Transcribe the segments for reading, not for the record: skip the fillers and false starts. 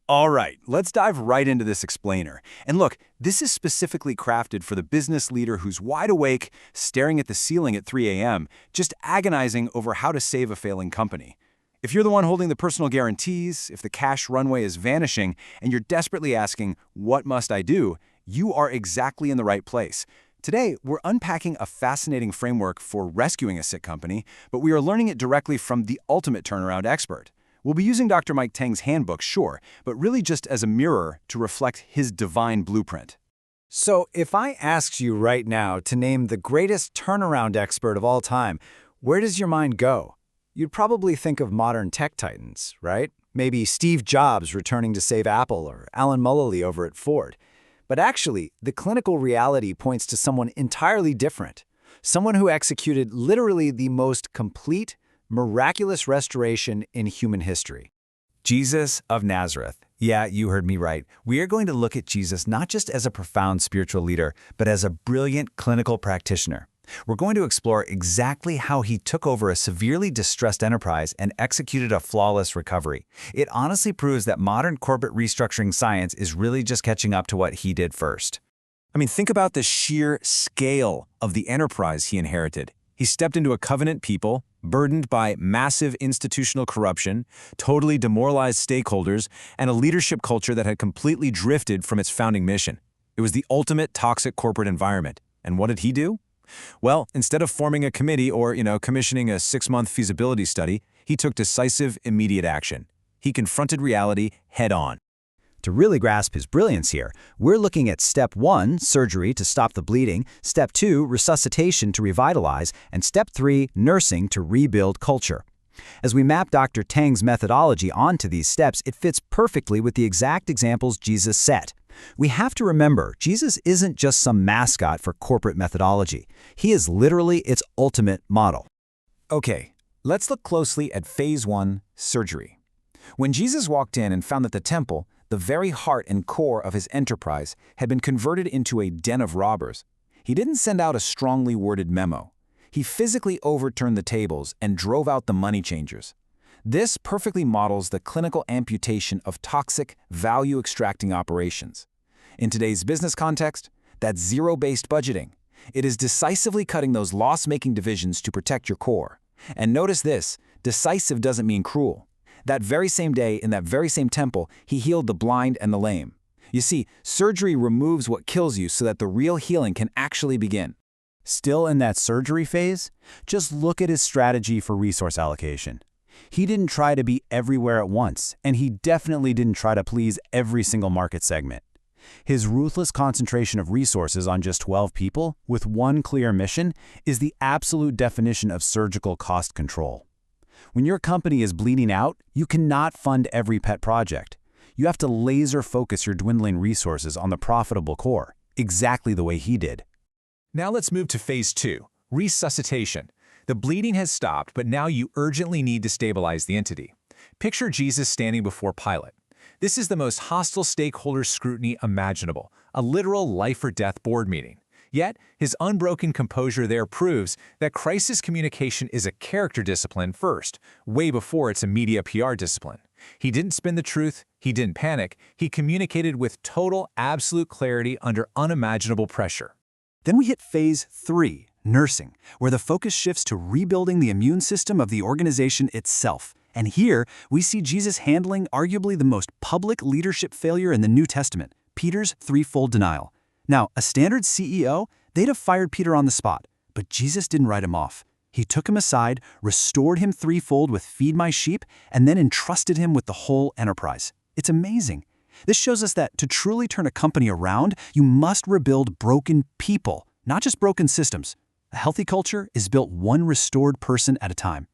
All right, let's dive right into this explainer. And look, this is specifically crafted for the business leader who's wide awake, staring at the ceiling at 3 a.m., just agonizing over how to save a failing company. If you're the one holding the personal guarantees, if the cash runway is vanishing, and you're desperately asking, what must I do? You are exactly in the right place. Today, we're unpacking a fascinating framework for rescuing a sick company, but we are learning it directly from the ultimate turnaround expert. We'll be using Dr. Mike Tang's handbook, sure, but really just as a mirror to reflect his divine blueprint. So if I asked you right now to name the greatest turnaround expert of all time, where does your mind go? You'd probably think of modern tech titans, right? Maybe Steve Jobs returning to save Apple or Alan Mulally over at Ford. But actually, the clinical reality points to someone entirely different. Someone who executed literally the most complete, miraculous restoration in human history. Jesus of Nazareth. Yeah, you heard me right. We are going to look at Jesus not just as a profound spiritual leader, but as a brilliant clinical practitioner. We're going to explore exactly how he took over a severely distressed enterprise and executed a flawless recovery. It honestly proves that modern corporate restructuring science is really just catching up to what he did first. I mean, think about the sheer scale of the enterprise he inherited. He stepped into a covenant people, burdened by massive institutional corruption, totally demoralized stakeholders, and a leadership culture that had completely drifted from its founding mission. It was the ultimate toxic corporate environment. And what did he do? Well, instead of forming a committee or, commissioning a 6-month feasibility study, he took decisive, immediate action. He confronted reality head-on. To really grasp his brilliance here, we're looking at Step 1, surgery to stop the bleeding, Step 2, resuscitation to revitalize, and Step 3, nursing to rebuild culture. As we map Dr. Tang's methodology onto these steps, it fits perfectly with the exact examples Jesus set. We have to remember, Jesus isn't just some mascot for corporate methodology. He is literally its ultimate model. Okay, let's look closely at Phase 1, surgery. When Jesus walked in and found that the temple, the very heart and core of his enterprise, had been converted into a den of robbers, he didn't send out a strongly worded memo. He physically overturned the tables and drove out the money changers. This perfectly models the clinical amputation of toxic, value-extracting operations. In today's business context, that's zero-based budgeting. It is decisively cutting those loss-making divisions to protect your core. And notice this, decisive doesn't mean cruel. That very same day, in that very same temple, he healed the blind and the lame. You see, surgery removes what kills you so that the real healing can actually begin. Still in that surgery phase? Just look at his strategy for resource allocation. He didn't try to be everywhere at once, and he definitely didn't try to please every single market segment. His ruthless concentration of resources on just 12 people, with one clear mission, is the absolute definition of surgical cost control. When your company is bleeding out, you cannot fund every pet project. You have to laser focus your dwindling resources on the profitable core, exactly the way he did. Now let's move to Phase 2, resuscitation. The bleeding has stopped, but now you urgently need to stabilize the entity. Picture Jesus standing before Pilate. This is the most hostile stakeholder scrutiny imaginable, a literal life-or-death board meeting. Yet, his unbroken composure there proves that crisis communication is a character discipline first, way before it's a media PR discipline. He didn't spin the truth, he didn't panic, he communicated with total, absolute clarity under unimaginable pressure. Then we hit Phase 3, nursing, where the focus shifts to rebuilding the immune system of the organization itself. And here, we see Jesus handling arguably the most public leadership failure in the New Testament, Peter's threefold denial. Now, a standard CEO, they'd have fired Peter on the spot, but Jesus didn't write him off. He took him aside, restored him threefold with "feed my sheep," and then entrusted him with the whole enterprise. It's amazing. This shows us that to truly turn a company around, you must rebuild broken people, not just broken systems. A healthy culture is built one restored person at a time.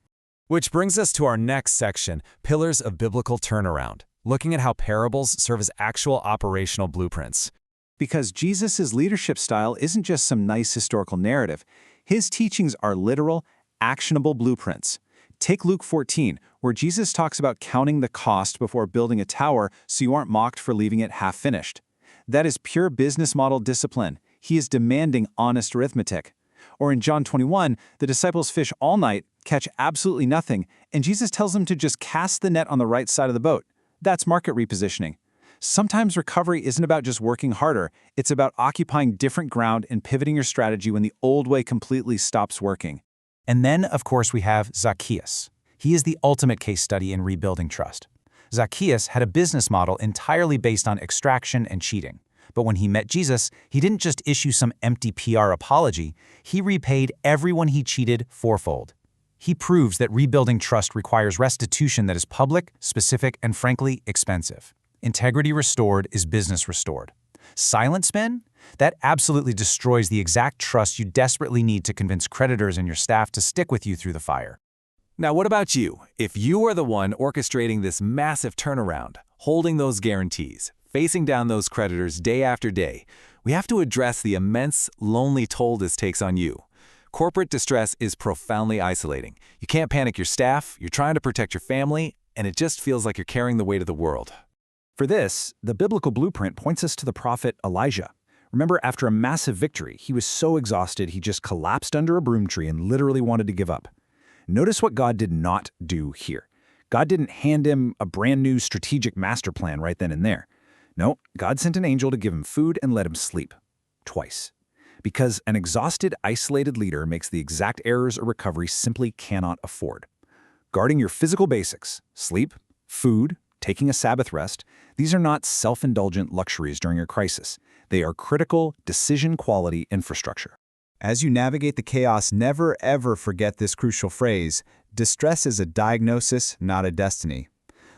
Which brings us to our next section, Pillars of Biblical Turnaround, looking at how parables serve as actual operational blueprints. Because Jesus' leadership style isn't just some nice historical narrative. His teachings are literal, actionable blueprints. Take Luke 14, where Jesus talks about counting the cost before building a tower so you aren't mocked for leaving it half-finished. That is pure business model discipline. He is demanding honest arithmetic. Or in John 21, the disciples fish all night, catch absolutely nothing, and Jesus tells them to just cast the net on the right side of the boat. That's market repositioning. Sometimes recovery isn't about just working harder, it's about occupying different ground and pivoting your strategy when the old way completely stops working. And then, of course, we have Zacchaeus. He is the ultimate case study in rebuilding trust. Zacchaeus had a business model entirely based on extraction and cheating. But when he met Jesus, he didn't just issue some empty PR apology, he repaid everyone he cheated fourfold. He proves that rebuilding trust requires restitution that is public, specific, and frankly, expensive. Integrity restored is business restored. Silent spin? That absolutely destroys the exact trust you desperately need to convince creditors and your staff to stick with you through the fire. Now, what about you? If you are the one orchestrating this massive turnaround, holding those guarantees, facing down those creditors day after day, we have to address the immense, lonely toll this takes on you. Corporate distress is profoundly isolating. You can't panic your staff, you're trying to protect your family, and it just feels like you're carrying the weight of the world. For this, the biblical blueprint points us to the prophet Elijah. Remember, after a massive victory, he was so exhausted he just collapsed under a broom tree and literally wanted to give up. Notice what God did not do here. God didn't hand him a brand new strategic master plan right then and there. No, God sent an angel to give him food and let him sleep. Twice. Because an exhausted, isolated leader makes the exact errors a recovery simply cannot afford. Guarding your physical basics, sleep, food, taking a Sabbath rest, these are not self-indulgent luxuries during your crisis. They are critical, decision-quality infrastructure. As you navigate the chaos, never ever forget this crucial phrase: distress is a diagnosis, not a destiny.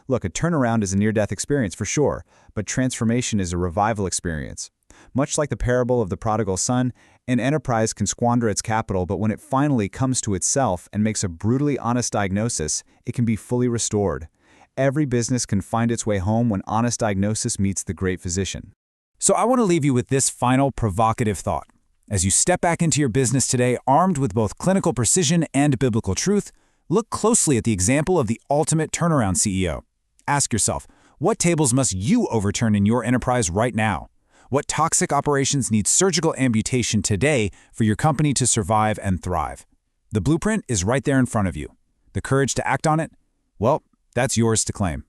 Look, a turnaround is a near-death experience for sure, but transformation is a revival experience. Much like the parable of the prodigal son, an enterprise can squander its capital, but when it finally comes to itself and makes a brutally honest diagnosis, it can be fully restored. Every business can find its way home when honest diagnosis meets the great physician. So I want to leave you with this final provocative thought. As you step back into your business today, armed with both clinical precision and biblical truth, look closely at the example of the ultimate turnaround CEO. Ask yourself, what tables must you overturn in your enterprise right now? What toxic operations need surgical amputation today for your company to survive and thrive? The blueprint is right there in front of you. The courage to act on it? Well, that's yours to claim.